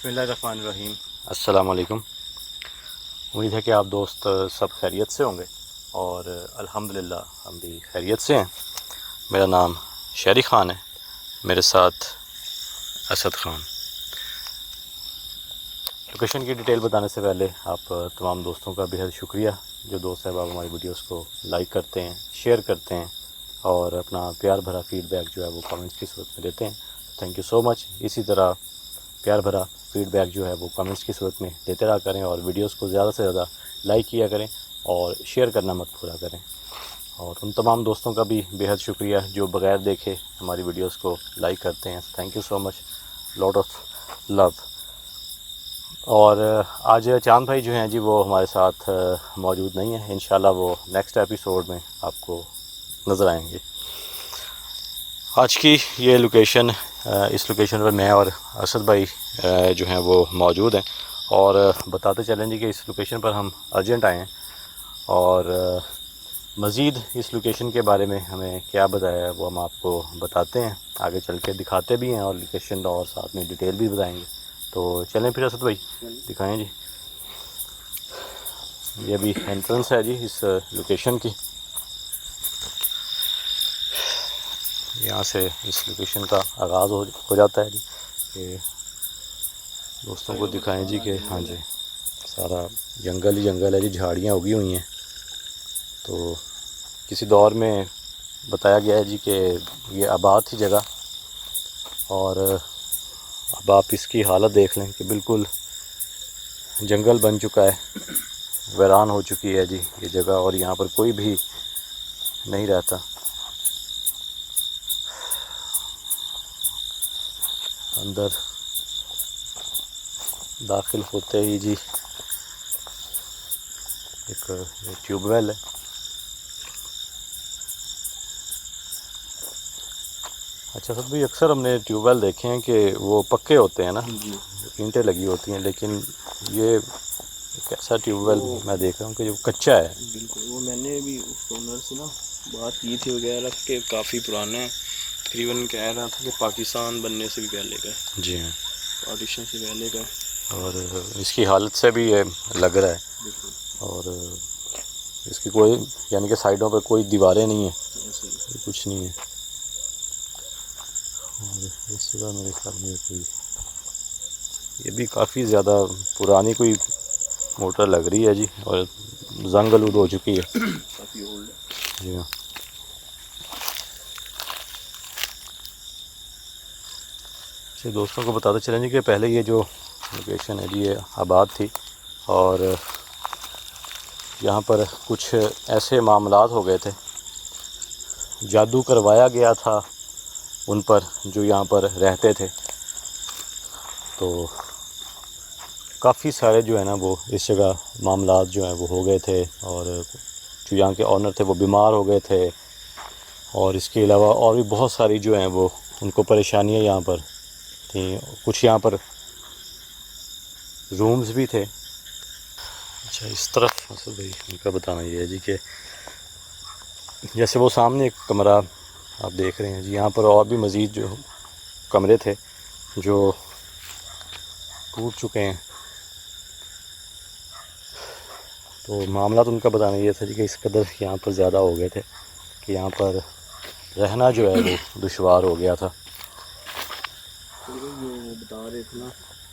बिस्मिल्लाहिर्रहमानिर्रहीम। अस्सलाम वालेकुम। उम्मीद है कि आप दोस्त सब खैरियत से होंगे और अल्हम्दुलिल्लाह हम भी खैरियत से हैं। मेरा नाम शहरी ख़ान है, मेरे साथ असद ख़ान। लोकेशन की डिटेल बताने से पहले आप तमाम दोस्तों का बेहद शुक्रिया जो दोस्त साहब हमारी वीडियोस को लाइक करते हैं, शेयर करते हैं और अपना प्यार भरा फ़ीडबैक जो है वो कमेंट्स की सूरत में देते हैं। Thank you so much. इसी तरह प्यार भरा फ़ीडबैक जो है वो कमेंट्स की सूरत में देते रहा करें और वीडियोस को ज़्यादा से ज़्यादा लाइक किया करें और शेयर करना मत भूला करें। और उन तमाम दोस्तों का भी बेहद शुक्रिया जो बग़ैर देखे हमारी वीडियोस को लाइक करते हैं। Thank you so much, lot of love. और आज चांद भाई जो हैं जी वो हमारे साथ मौजूद नहीं है। इंशाल्लाह वो नेक्स्ट एपिसोड में आपको नज़र आएंगे। आज की ये लोकेशन, इस लोकेशन पर मैं और असद भाई जो हैं वो मौजूद हैं और बताते चलें जी कि इस लोकेशन पर हम अर्जेंट आए हैं और मज़ीद इस लोकेशन के बारे में हमें क्या बताया है वो हम आपको बताते हैं, आगे चल के दिखाते भी हैं और लोकेशन और साथ में डिटेल भी बताएंगे। तो चलें फिर असद भाई दिखाएं जी। ये अभी एंट्रेंस है जी इस लोकेशन की। यहाँ से इस लोकेशन का आगाज़ हो जाता है जी। कि दोस्तों को दिखाएं जी कि हाँ जी सारा जंगल ही जंगल है जी, झाड़ियाँ उगी हुई हैं। तो किसी दौर में बताया गया है जी कि ये आबाद थी जगह और अब आप इसकी हालत देख लें कि बिल्कुल जंगल बन चुका है, वीरान हो चुकी है जी ये जगह और यहाँ पर कोई भी नहीं रहता। अंदर दाखिल होते ही जी एक ट्यूबवेल है। अच्छा सर भाई, अक्सर हमने ट्यूबवेल देखे हैं कि वो पक्के होते हैं ना, ईंटें लगी होती हैं, लेकिन ये एक ऐसा ट्यूबवेल मैं देख रहा हूँ कि जो कच्चा है। बिल्कुल, वो मैंने भी उस ओनर से ना बात की थी वगैरह के, काफ़ी पुराना है, तकरीबन कह रहा था कि पाकिस्तान बनने से भी पहले का है। जी हाँ, पार्टीशन से पहले का है। और इसकी हालत से भी ये लग रहा है। और इसकी कोई यानी कि साइडों पर कोई दीवारें नहीं है, कुछ नहीं है। और इस जगह मेरे ख्याल में कोई ये भी काफ़ी ज़्यादा पुरानी कोई मोटर लग रही है जी और जंग आलूद हो चुकी है। काफ़ी ओल्ड है। जी हाँ। अच्छा दोस्तों को बताते चलें जी कि पहले ये जो लोकेशन है जी ये आबाद थी और यहाँ पर कुछ ऐसे मामलात हो गए थे, जादू करवाया गया था उन पर जो यहाँ पर रहते थे। तो काफ़ी सारे जो है ना वो इस जगह मामलात जो हैं वो हो गए थे और जो यहाँ के ऑनर थे वो बीमार हो गए थे और इसके अलावा और भी बहुत सारी जो हैं वो उनको परेशानियाँ यहाँ पर थी। कुछ यहाँ पर रूम्स भी थे। अच्छा इस तरफ मतलब भाई उनका बताना ये है जी कि जैसे वो सामने एक कमरा आप देख रहे हैं जी, यहाँ पर और भी मज़ीद जो कमरे थे जो टूट चुके हैं। तो मामला तो उनका बताना ये था जी कि इस कदर यहाँ पर ज़्यादा हो गए थे कि यहाँ पर रहना जो है वो दुश्वार हो गया था। जो बता रहे थे ना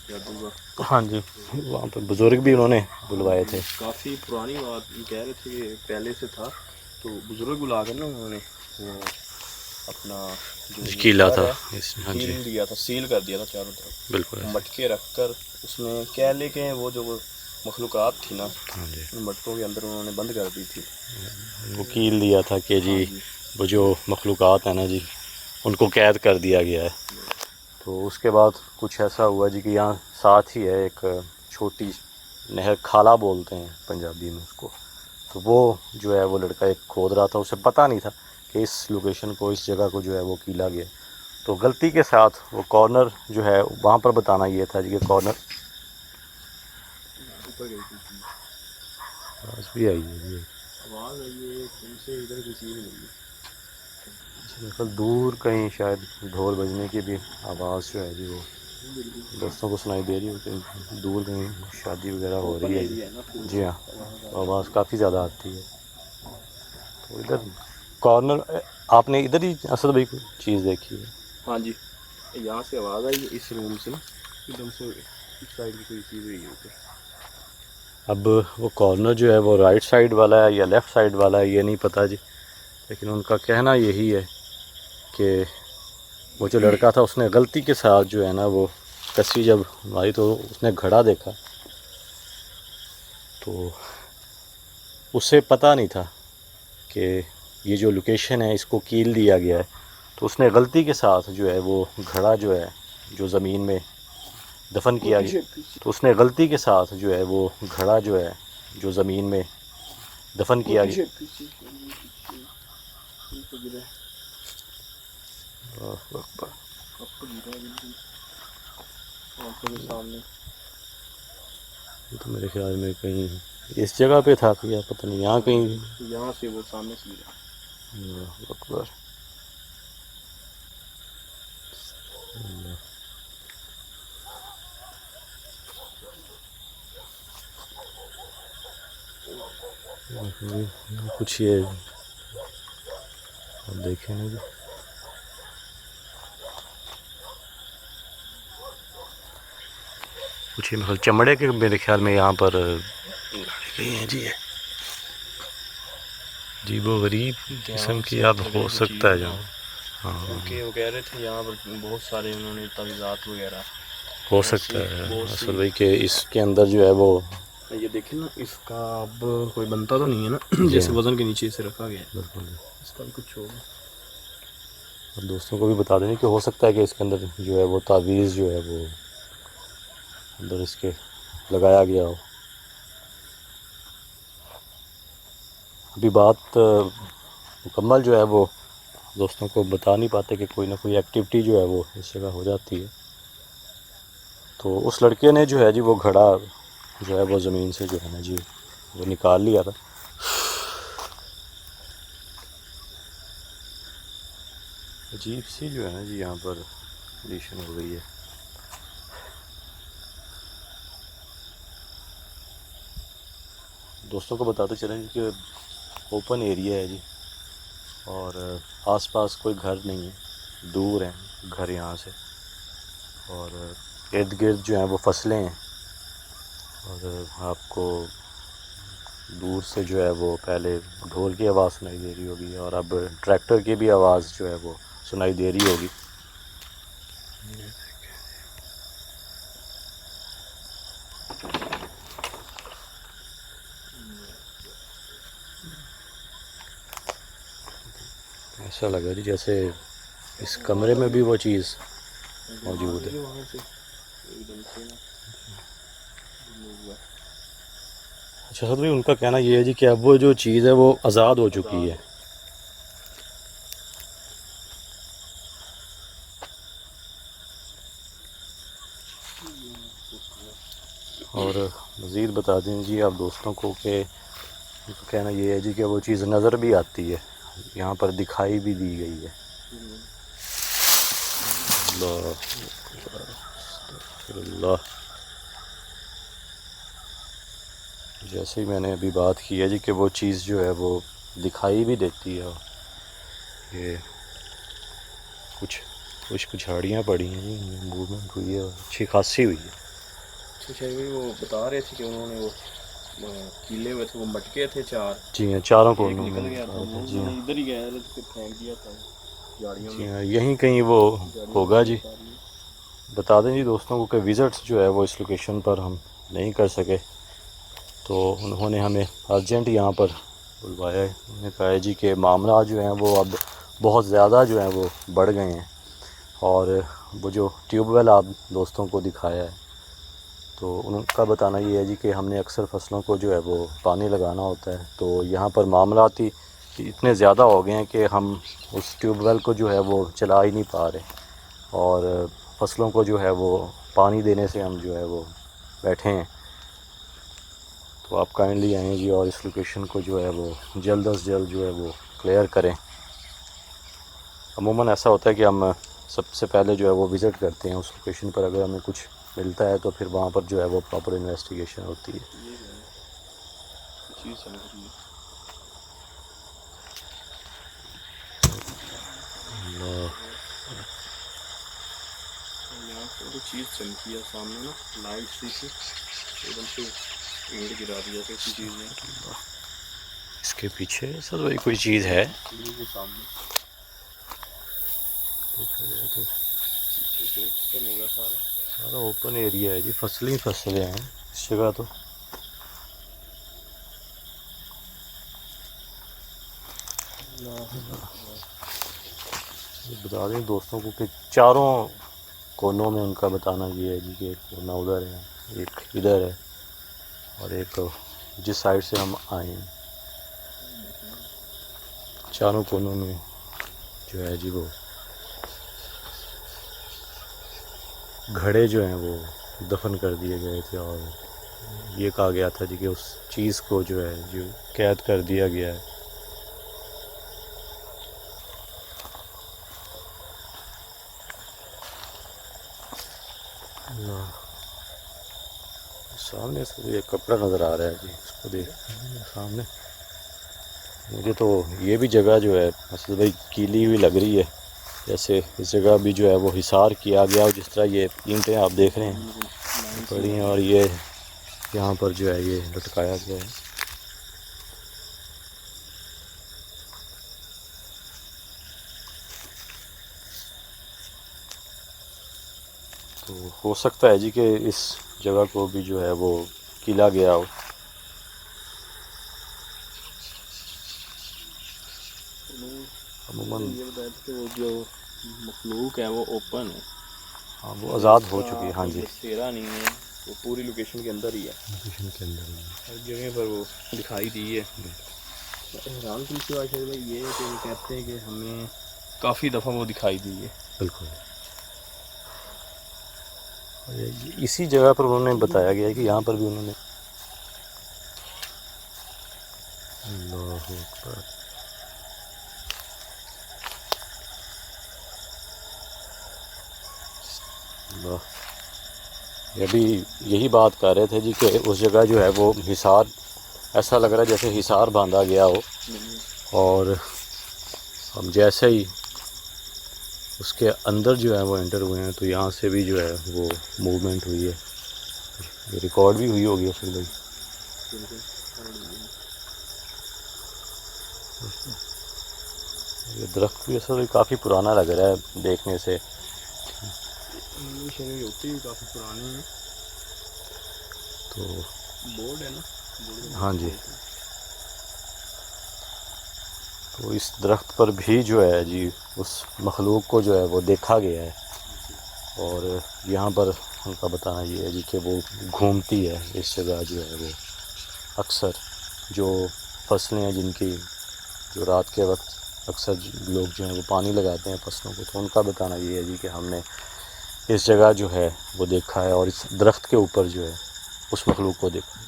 जादू का, हाँ जी, वहाँ पर बुज़ुर्ग भी उन्होंने बुलवाए थे। काफ़ी पुरानी बात कह रहे थे कि पहले से था। तो बुजुर्ग बुला कर ना उन्होंने वो अपना जो किला था इस हाँ जी सील दिया था, सील कर दिया था चारों तरफ, बिल्कुल मटके रख कर उसमें कह ले के वो जो मखलूक़ात थी ना हाँ जी, उन मटकों के अंदर उन्होंने बंद कर दी थी। वो कील दिया था कि जी हाँ जी। वो जो मखलूक़ात है ना जी उनको कैद कर दिया गया है। तो उसके बाद कुछ ऐसा हुआ जी कि यहाँ साथ ही है एक छोटी नहर, खाला बोलते हैं पंजाबी में उसको। तो वो जो है वो लड़का एक खोद रहा था, उसे पता नहीं था कि इस लोकेशन को, इस जगह को जो है वो कीला गया। तो गलती के साथ वो कॉर्नर जो है वहाँ पर बताना ये था जी कि कॉर्नर ऊपर गई थी आवाज़ भी आई है जी। आवाज़ आई है तुमसे, इधर किसी ने नहीं। मतलब दूर कहीं शायद ढोल बजने की भी आवाज़ जो है जी वो दोस्तों को सुनाई दे रही हो कि दूर कहीं शादी वगैरह हो रही है एरिया है ना पूरा। जी हाँ, आवाज़ काफ़ी ज़्यादा आती है। तो इधर कॉर्नर आपने इधर ही असद भाई कोई चीज़ देखी है? हाँ जी, यहाँ से आवाज़ आई इस रूम से ना, एकदम से इस साइड की कोई चीज़ हुई है ऊपर। अब वो कॉर्नर जो है वो राइट साइड वाला है या लेफ़्ट साइड वाला है ये नहीं पता जी, लेकिन उनका कहना यही है कि वो जो लड़का था उसने गलती के साथ जो है ना वो कस्सी जब मारी तो उसने घड़ा देखा, तो उसे पता नहीं था कि ये जो लोकेशन है इसको कील दिया गया है, तो उसने गलती के साथ जो है वो घड़ा जो है जो ज़मीन में दफन किया गया, तो उसने गलती के साथ जो है वो घड़ा जो है जो ज़मीन में दफन किया गया। ये तो मेरे ख्याल में कहीं इस जगह पे था या पता नहीं, यहाँ कहीं यहाँ से वो सामने से गिरा। अकबर। कुछ ये अब देखें ना जी, कुछ ये मतलब चमड़े के मेरे ख्याल में यहाँ पर गई हैं जी, अजीबो गरीब किस्म की अब हो सकता है जहाँ। हाँ क्योंकि वो कह रहे थे यहाँ पर बहुत सारे उन्होंने तावीज़ात वगैरह, हो सकता है असल भाई कि इसके अंदर जो है वो ये देखें ना, इसका अब कोई बनता तो नहीं है ना जैसे वज़न के नीचे से रखा गया है, बिल्कुल। इसका भी कुछ होगा। और दोस्तों को भी बता दें कि हो सकता है कि इसके अंदर जो है वो तावीज़ जो है वो अंदर इसके लगाया गया हो। अभी बात मुकम्मल जो है वो दोस्तों को बता नहीं पाते कि कोई ना कोई एक्टिविटी जो है वो इस जगह हो जाती है। तो उस लड़के ने जो है जी वो घड़ा जो है वो ज़मीन से जो है ना जी वो निकाल लिया था। अजीब सी जो है ना जी यहाँ पर कंडीशन हो गई है। दोस्तों को बताते चलें कि ओपन एरिया है जी और आसपास कोई घर नहीं है, दूर हैं घर यहाँ से, और इर्द गिर्द जो हैं वो फसलें हैं, और आपको दूर से जो है वो पहले ढोल की आवाज़ सुनाई दे रही होगी और अब ट्रैक्टर की भी आवाज़ जो है वो सुनाई दे रही होगी। ऐसा लगा जी जैसे इस कमरे में भी वो चीज़ मौजूद है। अच्छा सर भाई, उनका कहना ये है जी कि अब वो जो चीज़ है वो आज़ाद हो चुकी है। और मज़ीद बता दें जी आप दोस्तों को कि उनका कहना ये है जी कि वो चीज़ नज़र भी आती है, यहाँ पर दिखाई भी दी गई है। अल्लाह, जैसे ही मैंने अभी बात की है जी कि वो चीज़ जो है वो दिखाई भी देती है। ये कुछ झाड़ियाँ पड़ी हैं जी, मूवमेंट हुई है, अच्छी खासी हुई है। अच्छा वो बता रहे थे कि उन्होंने वो कीले हुए थे, वो मटके थे 4, जी हाँ, चारों को एक निकल गया था, वो जी हाँ, इधर ही गया था तो फेंक दिया था झाड़ियों जी में। हाँ, यहीं कहीं वो होगा जी। बता दें जी दोस्तों को कि विज़िट्स जो है वो इस लोकेशन पर हम नहीं कर सके, तो उन्होंने हमें अर्जेंट यहाँ पर बुलवाया है। उन्होंने कहा है जी कि मामला जो हैं वो अब बहुत ज़्यादा जो हैं वो बढ़ गए हैं, और वो जो ट्यूबवेल आप दोस्तों को दिखाया है, तो उनका बताना ये है जी कि हमने अक्सर फसलों को जो है वो पानी लगाना होता है, तो यहाँ पर मामलाती इतने ज़्यादा हो गए हैं कि हम उस ट्यूबवेल को जो है वो चला ही नहीं पा रहे, और फसलों को जो है वो पानी देने से हम जो है वो बैठे हैं। तो आप काइंडली आएँ जी और इस लोकेशन को जो है वो जल्द अज जल्द जो है वो क्लियर करें। अमूमन ऐसा होता है कि हम सबसे पहले जो है वो विज़िट करते हैं उस लोकेशन पर। अगर हमें कुछ मिलता है तो फिर वहाँ पर जो है वो प्रॉपर इन्वेस्टिगेशन होती है। ये जो है चीज़ चमक रही है। यहाँ पर तो चीज़ चमकी है सामने ना, लाइट सी थी एकदम से पेड़ गिरा दिया किसी चीज़ ने। इसके पीछे सर भाई कोई चीज़ है। सीढ़ी के सामने तो पीछे से ओपन होगा सारा। सारा ओपन एरिया है जी, फसलें ही फसलें हैं इस जगह तो। बता दें दोस्तों को कि चारों कोनों में उनका बताना ये है जी कि एक कोना उधर है, एक इधर है और एक जिस साइड से हम आए हैं। चारों कोनों में जो है जी वो घड़े जो हैं वो दफन कर दिए गए थे और ये कहा गया था जी कि उस चीज़ को जो है जो कैद कर दिया गया है। सामने से एक कपड़ा नज़र आ रहा है जी, इसको देख सामने। मुझे तो ये भी जगह जो है असद भाई कीली हुई लग रही है, जैसे इस जगह भी जो है वो हिसार किया गया और जिस तरह ये ईंटें आप देख रहे हैं पड़ी हैं और ये यहाँ पर जो है ये लटकाया गया है। तो हो सकता है जी कि इस जगह को भी जो है वो किला गया हो। अमूमन ये बताया था कि वो जो मखलूक है वो ओपन है। हाँ वो आज़ाद हो चुकी है। हाँ जी, बसेरा नहीं है, वो पूरी लोकेशन के अंदर ही है, लोकेशन के अंदर ही हर जगह पर वो दिखाई दी है। हैरान की बात है भाई ये है कि वो कहते हैं कि हमें काफ़ी दफ़ा वो दिखाई दी है। बिल्कुल। और इसी जगह पर उन्होंने बताया गया है कि यहाँ पर भी उन्होंने अल्लाहु अकबर। ये भी यही बात कर रहे थे जी कि उस जगह जो है वो हिसार, ऐसा लग रहा है जैसे हिसार बांधा गया हो और हम जैसे ही उसके अंदर जो है वो एंटर हुए हैं तो यहाँ से भी जो है वो मूवमेंट हुई है। ये रिकॉर्ड भी हुई होगी असल भाई। ये दरख्त भी असल काफ़ी पुराना लग रहा है देखने से। होती है काफ़ी पुरानी है। तो बोर्ड है ना, हाँ जी, तो इस दरख्त पर भी जो है जी उस मखलूक को जो है वो देखा गया है और यहाँ पर उनका बताना ये है जी कि वो घूमती है इस जगह जो है वो। अक्सर जो फसलें हैं जिनकी जो रात के वक्त अक्सर लोग जो हैं वो पानी लगाते हैं फसलों को, तो उनका बताना ये है जी कि हमने इस जगह जो है वो देखा है और इस दरख्त के ऊपर जो है उस मखलूक को देखा।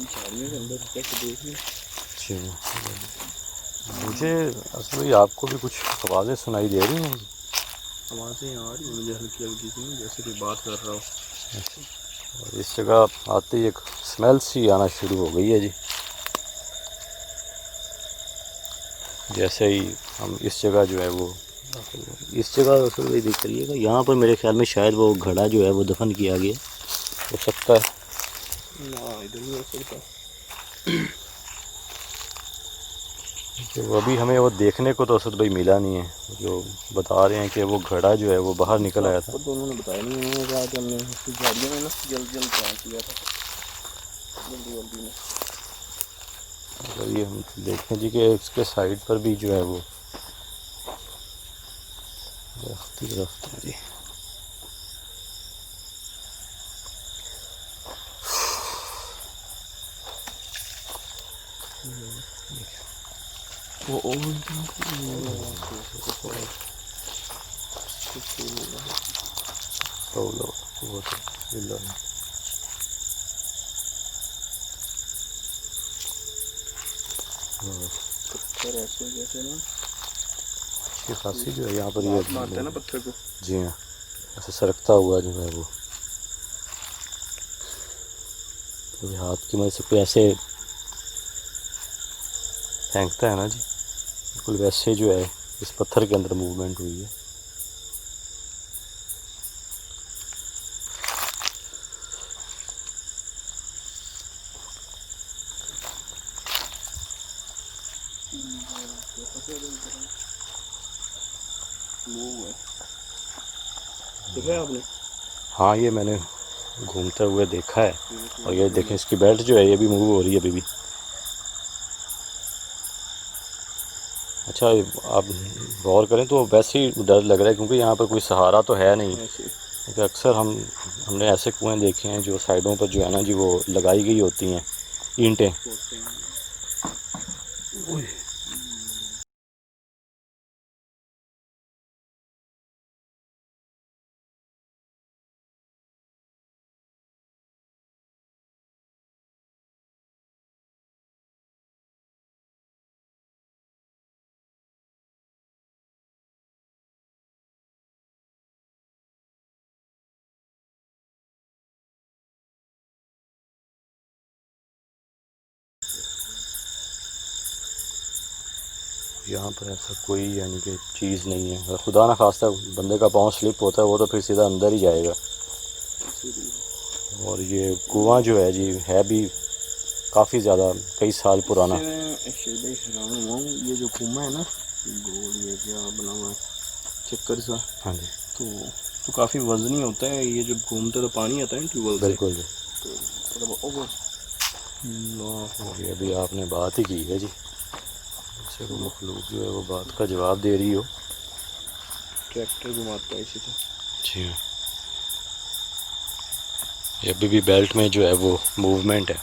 झाड़ियों के अंदर चेक देखिए। अच्छा, मुझे असल में आपको भी कुछ आवाज़ें सुनाई दे रही हैं? आवाज़ें आ रही हैं मुझे हल्की हल्की सी, जैसे कि बात कर रहा हो। और इस जगह आते ही एक स्मेल सी आना शुरू हो गई है जी। जैसे ही हम इस जगह जो है वो इस जगह असल में देख करिएगा, यहाँ पर मेरे ख्याल में शायद वो घड़ा जो है वो दफन किया गया हो सकता है। ना इधर नहीं हो सकता। तो अभी हमें वो देखने को तो असद भाई मिला नहीं है, जो बता रहे हैं कि वो घड़ा जो है वो बाहर निकल आया था। तो उन्होंने बताया नहीं, उन्होंने कहा कि हमने झाड़ियों में ना जल्द जल्द काम किया था, जल्दी जल्दी में। मतलब ये हम देखें जी कि इसके साइड पर भी जो है वो दरख्त ही दरख्त है जी। वो पत्थर ऐसे जैसे ना अच्छी खासी जो है यहाँ पर ये मारते हैं ना पत्थर को। जी हाँ, ऐसे सरकता हुआ जो है वो हाथ की मदद से कोई ऐसे फेंकता है ना जी, बिल्कुल वैसे जो है इस पत्थर के अंदर मूवमेंट हुई है। देखा है आपने? हाँ, ये मैंने घूमते हुए देखा है। और ये देखें, इसकी बेल्ट जो है ये भी मूव हो रही है अभी भी। अच्छा, आप गौर करें तो वैसे ही डर लग रहा है क्योंकि यहाँ पर कोई सहारा तो है नहीं। क्योंकि अक्सर हमने ऐसे कुएं देखे हैं जो साइडों पर जो है ना जी वो लगाई गई होती हैं ईंटें। यहाँ पर ऐसा कोई यानी कि चीज़ नहीं है। अगर खुदा ना खास्ता बंदे का पाँव स्लिप होता है वो तो फिर सीधा अंदर ही जाएगा। और ये कुआं जो है जी है भी काफ़ी ज़्यादा कई साल पुराना। ये जो कुआं है ना, गोल ये क्या बना हुआ है चक्कर सा, हाँ जी, तो काफ़ी वजनी होता है। ये जब घूमता तो पानी आता है ट्यूबवेल से। बिल्कुल जी। तो ये अभी आपने बात ही की है जी, जैसे वो मखलूक जो है वो बात का जवाब दे रही हो। ट्रैक्टर घुमाता है इसी से। जी हाँ, ये अभी भी बेल्ट में जो है वो मूवमेंट है।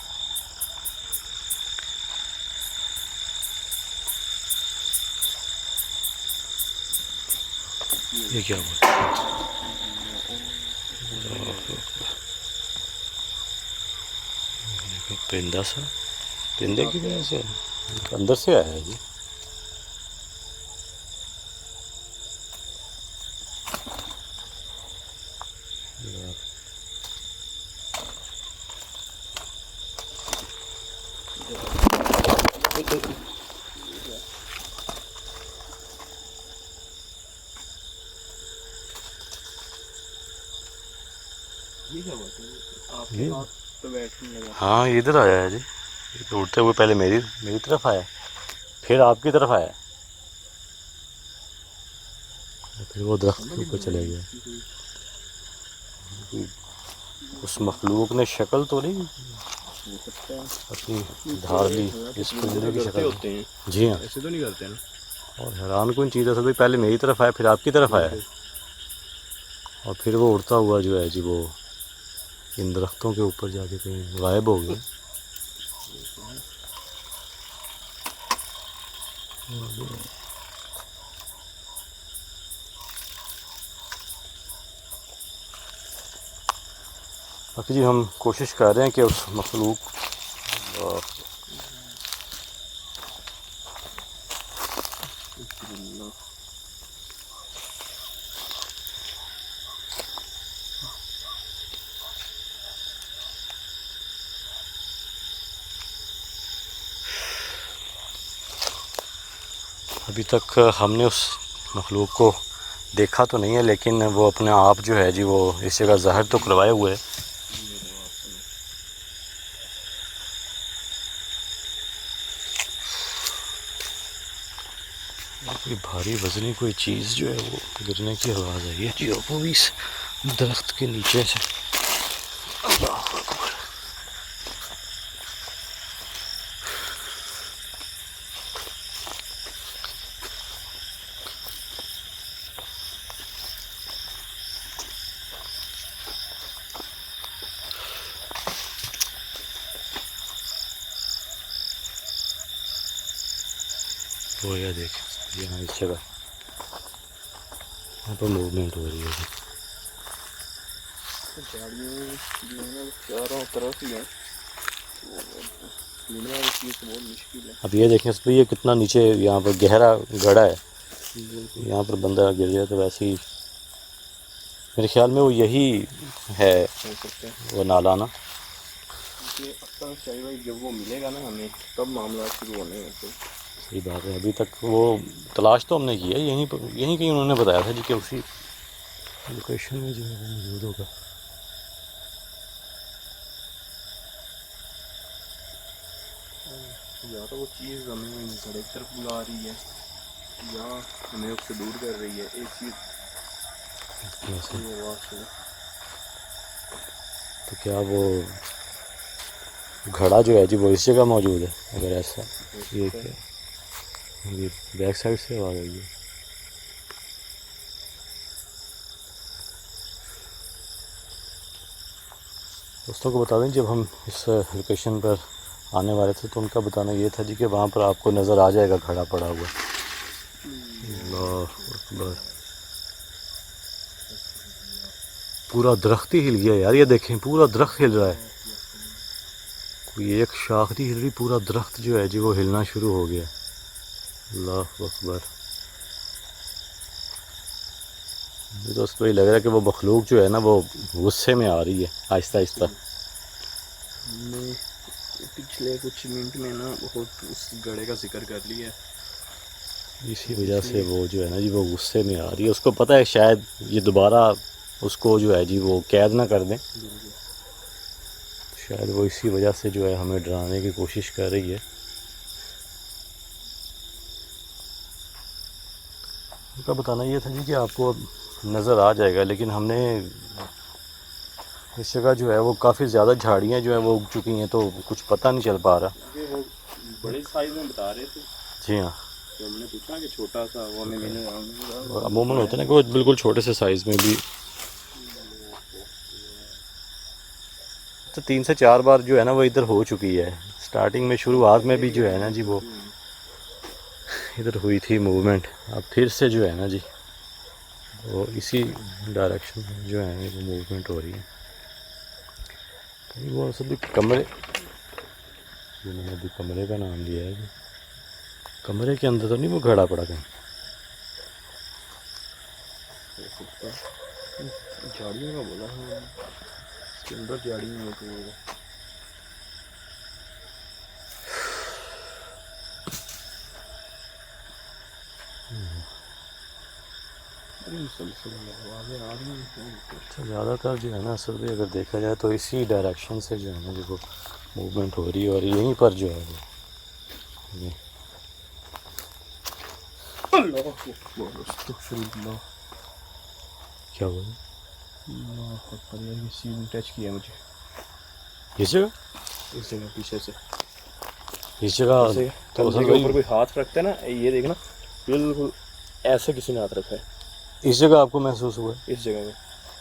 ये क्या हुआ? परिंदा सा, परिंदे की वजह से अंदर से आया है जी। ये क्या बात है? आपके हाथ पे बैठने लगा। हाँ, इधर आया है जी। ये तो उड़ते हुए पहले मेरी तरफ आया, फिर आपकी तरफ आया, फिर वो दरख्त के ऊपर चले गया। उस मखलूक ने शक्ल तो नहीं अपनी धार ली इस परिंदे की शक्ल होते हैं। जी हाँ। ऐसे तो नहीं करते ना। और हैरान कौन चीज़ है सर, पहले मेरी तरफ आया फिर आपकी तरफ आया और फिर वो उड़ता हुआ जो है जी वो इन दरख्तों के ऊपर जाके कहीं गायब हो गया। बाकी जी हम कोशिश कर रहे हैं कि उस मखलूक अभी तक हमने उस मखलूक को देखा तो नहीं है, लेकिन वो अपने आप जो है जी वो इस जगह ज़ाहिर तो करवाए हुए है। कोई भारी वजनी कोई चीज़ जो है वो गिरने की आवाज़ आई है जी, वो भी इस दरख्त के नीचे से। वो यह देखें यहाँ इस जगह यहाँ पर मूवमेंट हो रही है। झाड़ियों चारों तरफ ही है, बहुत मुश्किल है। अब ये देखें इस पर ये कितना नीचे यहाँ पर गहरा गड़ा है, यहाँ पर बंदा गिर जाए तो वैसे ही मेरे ख्याल में वो यही है वो नाला ना। चाहिए भाई जब वो मिलेगा ना हमें तब मामला शुरू होने हैं। तो सही बात है, अभी तक वो तलाश तो हमने की है, यहीं कहीं उन्होंने बताया था जी कि उसी लोकेशन में जो है वो मौजूद होगा। या तो वो चीज़ हमें घड़े की तरफ बुला रही है या हमें उससे दूर कर रही है। एक चीज़ तो क्या वो घड़ा जो है जी वो इस जगह मौजूद है? अगर ऐसा ये बैक साइड से आ गई है। दोस्तों को बता दें जब हम इस लोकेशन पर आने वाले थे तो उनका बताना ये था जी कि वहाँ पर आपको नज़र आ जाएगा घड़ा पड़ा हुआ। अल्लाह अकबर, पूरा दरख्त ही हिल गया यार, ये देखें पूरा दरख्त हिल रहा है, कोई एक शाख नहीं हिल रही, पूरा दरख्त जो है जी वो हिलना शुरू हो गया। अल्लाह अकबर, मुझे तो उसको लग रहा है कि वो मखलूक जो है ना वो गुस्से में आ रही है आहिस्ता आहिस्ता। पिछले कुछ मिनट में ना बहुत उस गड़े का जिक्र कर लिया, इसी वजह से वो जो है ना जी वो गुस्से में आ रही है। उसको पता है शायद ये दोबारा उसको जो है जी वो कैद ना कर दें, शायद वो इसी वजह से जो है हमें डराने की कोशिश कर रही है। उनका बताना ये था जी कि आपको नज़र आ जाएगा, लेकिन हमने इस जगह जो है वो काफ़ी ज़्यादा झाड़ियाँ जो है वो उग चुकी हैं तो कुछ पता नहीं चल पा रहा। वो बड़े साइज में बता रहे थे। जी हाँ, तो हमने पूछा कि छोटा सा वो हमें मिले, अमूमन होता है ना कि वो बिल्कुल छोटे से साइज़ में भी। तो 3 से 4 बार जो है ना वो इधर हो चुकी है, स्टार्टिंग में शुरुआत में भी जो है ना जी वो इधर हुई थी मूवमेंट। अब फिर से जो है ना जी वो इसी डायरेक्शन में जो है वो मूवमेंट हो रही है। वो सभी कमरे, जो मैंने अभी कमरे का नाम लिया है जी, कमरे के अंदर तो नहीं वो घड़ा पड़ा कहीं? झाड़ियों का बोला है, इसके अंदर झाड़ियाँ हैं तो अच्छा, ज़्यादातर जो है ना असल में अगर देखा जाए तो इसी डायरेक्शन से जो है ना जो मूवमेंट हो रही है और यहीं पर जो है वो ये क्या हुआ किसी ने टच किया मुझे इस जगह पीछे से। इस जगह तो असल ऊपर कोई हाथ रखता है ना, ये देखना बिल्कुल ऐसे किसी ने हाथ रखा है। इस जगह आपको महसूस हुआ? इस जगह में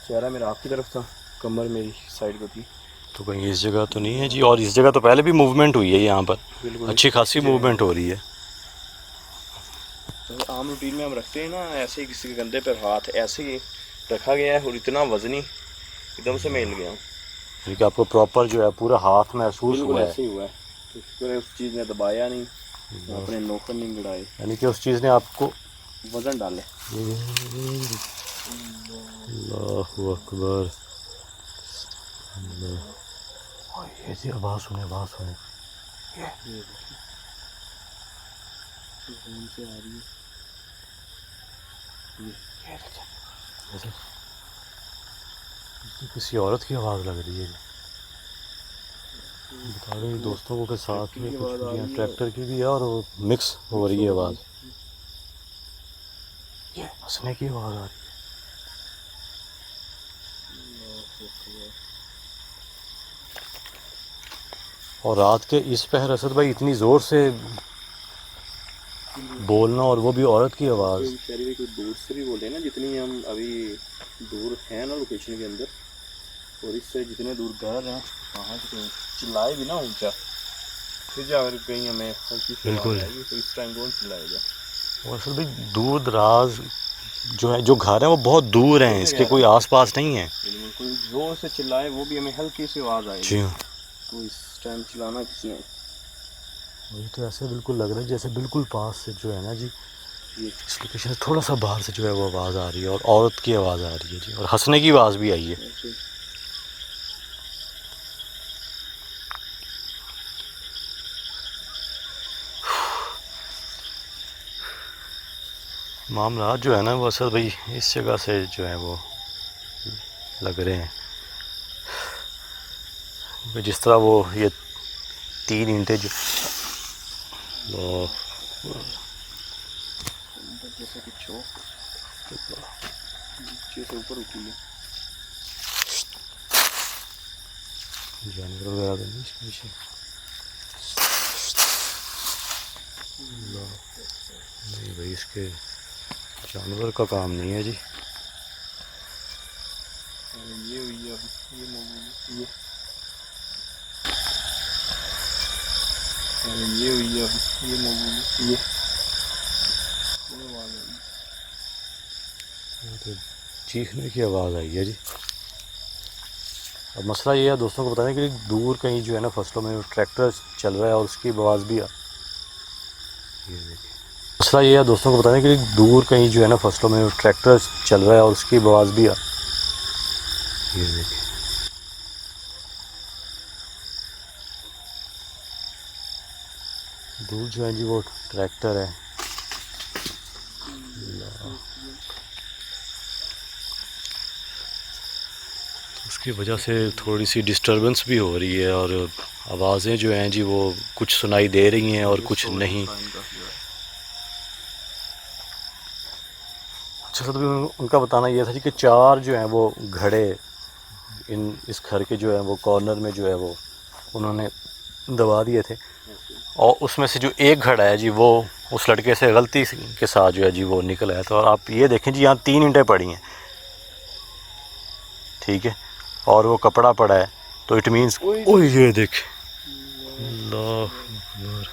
चेहरा मेरा आपकी तरफ था, कमर मेरी साइड को थी। तो कहीं इस जगह तो नहीं है जी? और इस जगह तो पहले भी मूवमेंट हुई है, यहाँ पर अच्छी खासी मूवमेंट हो रही है। तो आम रूटीन में हम रखते हैं ना ऐसे ही, किसी के कंधे पर हाथ ऐसे ही रखा गया है और इतना वजनी एकदम से मिल गया, क्योंकि आपको प्रॉपर जो है पूरा हाथ महसूस हुआ है। ऐसे ही हुआ है, तो शुक्र उस चीज़ ने दबाया नहीं, अपने नौकर नहीं गिराए, यानी कि उस चीज़ ने आपको वजन डाले। अल्लाहु अकबर, ये जी आवाज़ सुने, आवाज़ सुने, ये से आ रही है, जैसे किसी औरत की आवाज़ लग रही है। बता रहे दोस्तों को के साथ में कुछ ट्रैक्टर की भी है और वो मिक्स हो रही है आवाज़, ये हंसने की आवाज़ आ रही है। और रात के इस पहर असद भाई इतनी ज़ोर से बोलना और वो भी औरत की आवाज़। शहरी कोई दूर से भी बोले ना, जितनी हम अभी दूर हैं ना लोकेशन के अंदर, और इससे जितने दूर घर हैं वहाँ से चिल्लाए भी ना ऊंचा, फिर जाकर कहीं हमें बिल्कुल तो इस टाइम कौन चिल्लाएगा। और सर भाई दूर दराज जो है, जो घर है वो बहुत दूर हैं, इसके कोई आसपास नहीं है। कोई जोर से चिल्लाए वो भी हमें हल्की सी आवाज़ आएगी। जी हाँ, तो इस टाइम चिल्लाना किसी ने। मुझे तो ऐसे बिल्कुल लग रहा है जैसे बिल्कुल पास से जो है ना जी, ये इस लोकेशन से थोड़ा सा बाहर से जो है वो आवाज़ आ रही है, और औरत की आवाज़ आ रही है जी, और हंसने की आवाज़ भी आई है। ऐसे मामला जो है ना वो असल भाई इस जगह से जो है वो लग रहे हैं भाई, जिस तरह वो ये 3 ईंटें जो अंदर जैसे कुछ हो, नीचे से ऊपर उठी है। जानवर वगैरह तो नहीं इसके पीछे। नहीं भाई, इसके जानवर का काम नहीं है जी। ये हुई है अभी, ये मूवी ये ये हुई है अभी, ये मूवी ये आवाज़ आई। तो चीखने की आवाज़ आई है जी। अब मसला ये है दोस्तों को बताने के लिए, दूर कहीं जो है ना फसलों में ट्रैक्टर चल रहा है और उसकी आवाज़ भी ये देखिए। मसला ये है दोस्तों को बताने के लिए, दूर कहीं जो है ना फसलों में ट्रैक्टर चल रहा है और उसकी आवाज़ भी ये देखिए। दूर जो है जी वो ट्रैक्टर है। उसकी वजह से थोड़ी सी डिस्टरबेंस भी हो रही है, और आवाज़ें जो हैं जी वो कुछ सुनाई दे रही हैं और कुछ नहीं। अच्छा सर, तो उनका बताना ये था जी कि 4 जो हैं वो घड़े इस घर के जो है वो कॉर्नर में जो है वो उन्होंने दबा दिए थे, और उसमें से जो एक घड़ा है जी वो उस लड़के से गलती के साथ जो है जी वो निकल आया। तो और आप ये देखें जी, यहाँ 3 ईंटें पड़ी हैं, ठीक है, और वो कपड़ा पड़ा है, तो इट मीन्स ओ ये देख, अल्लाह अकबर।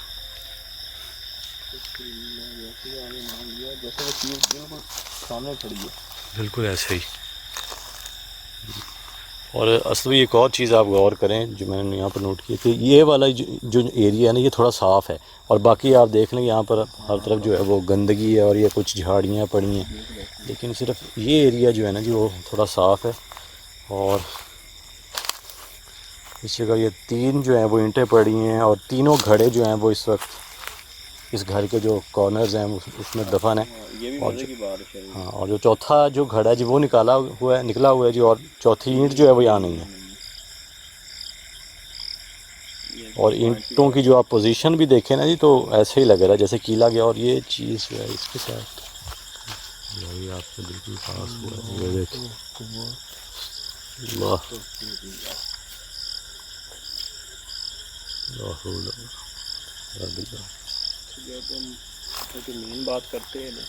जैसे वो चीज़ बिल्कुल सामने खड़ी है। बिल्कुल ऐसे ही। और असल में एक और चीज़ आप गौर करें जो मैंने यहाँ पर नोट की कि ये वाला जो एरिया है ना ये थोड़ा साफ़ है, और बाकी आप देख लें यहाँ पर हर तरफ जो है वो गंदगी है और ये कुछ झाड़ियाँ पड़ी हैं, लेकिन सिर्फ ये एरिया जो है ना जी वो थोड़ा साफ़ है। और इस जगह ये 3 जो हैं वो ईंटें पड़ी हैं, और तीनों घड़े जो हैं वो इस वक्त इस घर के जो कॉर्नर्स हैं उसमें दफन है। ये भी और मज़े की बात है। हाँ, और जो चौथा जो घड़ा है जी वो निकला हुआ है जी, और चौथी ईंट जो है वो यहाँ नहीं है। और ईंटों की जो आप पोजीशन भी देखें ना जी तो ऐसे ही लग रहा है जैसे कीला गया। और ये चीज़ जो है इसके साथ यही आपके बिल्कुल पास हुआ है, ये देखिए। अल्लाह मेन बात करते हैं ना,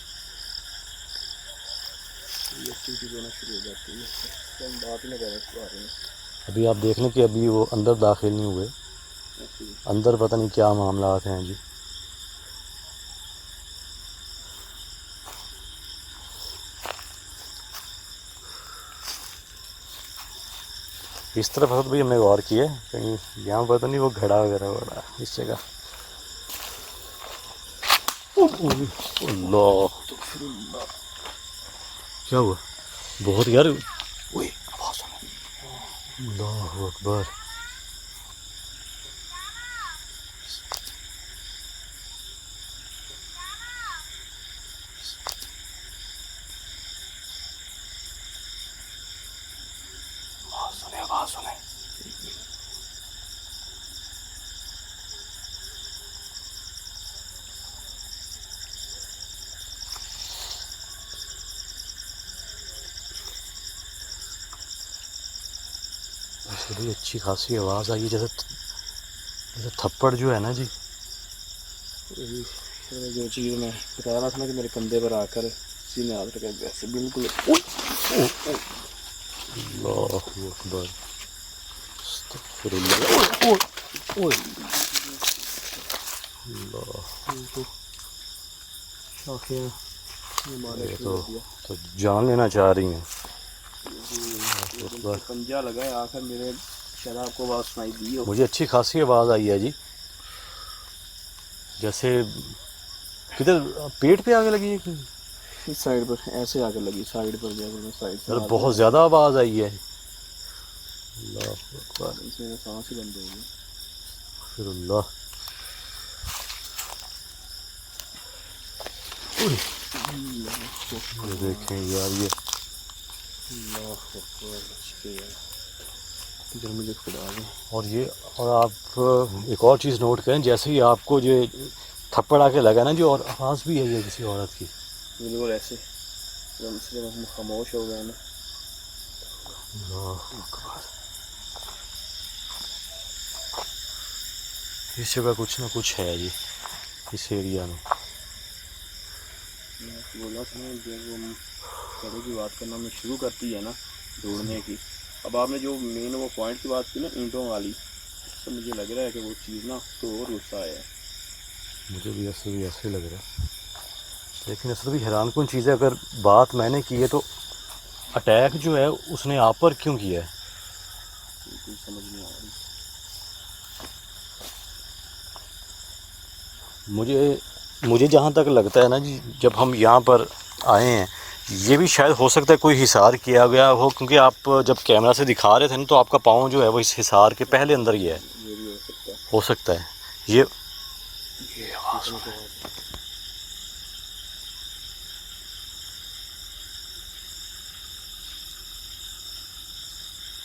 ये चीज़ें होना शुरू हो जाती है, तो हम बात ही नहीं कर रहे इस बारे में। अभी आप देख लें कि अभी वो अंदर दाखिल नहीं हुए, अंदर पता नहीं क्या मामला हैं जी। इस तरफ हसद भी हमने गौर किया है, कहीं यहाँ पता नहीं वो घड़ा वगैरह वगैरह इस जगह। अल्लाह, क्या हुआ? बहुत यार, अल्लाह अकबर। आवाज़ सुने। बड़ी अच्छी खासी आवाज़ आई, जैसे थप्पड़ जो है ना जी। जो चीज़ मैं बता रहा था ना कि मेरे कंधे पर आकर सीने हाथ रखे वैसे बिल्कुल। अल्लाह अकबर। आखिर ये मारना ये शुरू कर दिया। तो जान लेना चाह रही हैं। ये पंजा लगा है आखिर मेरे, शायद आपको आवाज़ सुनाई दी हो। मुझे अच्छी खासी आवाज़ आई है जी, जैसे किधर पेट पे आगे लगी है कि इस साइड पर ऐसे आकर लगी, साइड पर जाकर साइड से यार बहुत ज़्यादा आवाज़ आई है। अल्लाह अकबर, इसमें सांस ही बंद हो गई। फिर अल्लाह। ये देखें यार, ये इधर मुझे खुदा है। और आप एक और चीज़ नोट करें, जैसे ही आपको जो थप्पड़ आके लगा ना, जो और आवाज़ भी है ये किसी औरत की, बिल्कुल ऐसे एकदम से हम खामोश हो गए ना। अल्लाह अकबर। इस जगह कुछ ना कुछ है जी, इस एरिया में। बोला था ना, जब हम कड़े की बात करना में शुरू करती है ना ढूंढने की, अब आपने जो मेन वो पॉइंट की बात की ना ईंटों वाली, तो मुझे लग रहा है कि वो चीज़ ना तो और गुस्सा आया है। मुझे भी ऐसे लग रहा है। लेकिन असल भी हैरानकुन चीज़ है, अगर बात मैंने की है तो अटैक जो है उसने आप पर क्यों किया है? बिल्कुल समझ नहीं आ रही। मुझे जहाँ तक लगता है ना जी, जब हम यहाँ पर आए हैं, ये भी शायद हो सकता है कोई हिसार किया गया हो, क्योंकि आप जब कैमरा से दिखा रहे थे ना तो आपका पाँव जो है वो इस हिसार के पहले अंदर ही है। ये भी हो सकता है। हो सकता है ये आवाज़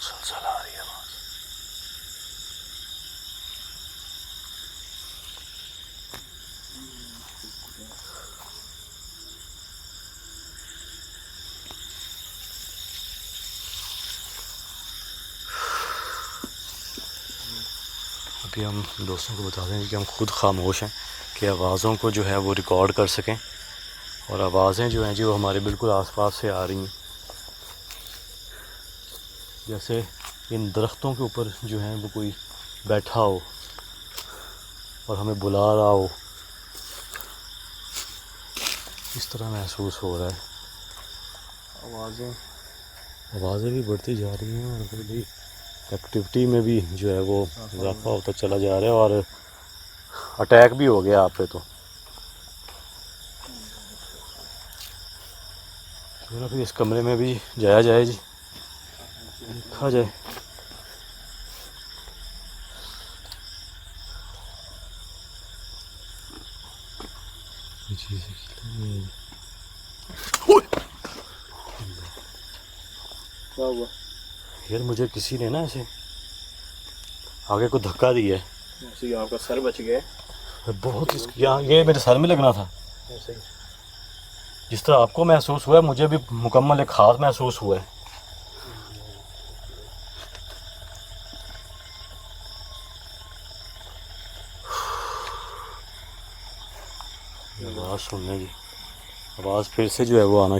सलसल आ रही है आवाज़। अभी हम दोस्तों को बता दें कि हम खुद खामोश हैं कि आवाज़ों को जो है वो रिकॉर्ड कर सकें, और आवाज़ें जो हैं जी वो हमारे बिल्कुल आसपास से आ रही हैं। जैसे इन दरख्तों के ऊपर जो है वो कोई बैठा हो और हमें बुला रहा हो, इस तरह महसूस हो रहा है। आवाज़ें भी बढ़ती जा रही हैं और फिर भी एक्टिविटी में भी जो है वो इजाफा होता चला जा रहा है, और अटैक भी हो गया आप पे। तो क्यों ना फिर इस कमरे में भी जाया जाए जी, देखा जाए। ये चीज़ें क्या हुआ? यार मुझे किसी ने ना ऐसे आगे को धक्का दिया है। ऐसे ही आपका सर बच गया। बहुत यहाँ ये मेरे सर में लगना था। ऐसे ही जिस तरह आपको महसूस हुआ है मुझे भी मुकम्मल एक ख़ास महसूस हुआ है। आवाज़ सुनने की, आवाज़ फिर से जो है वो आना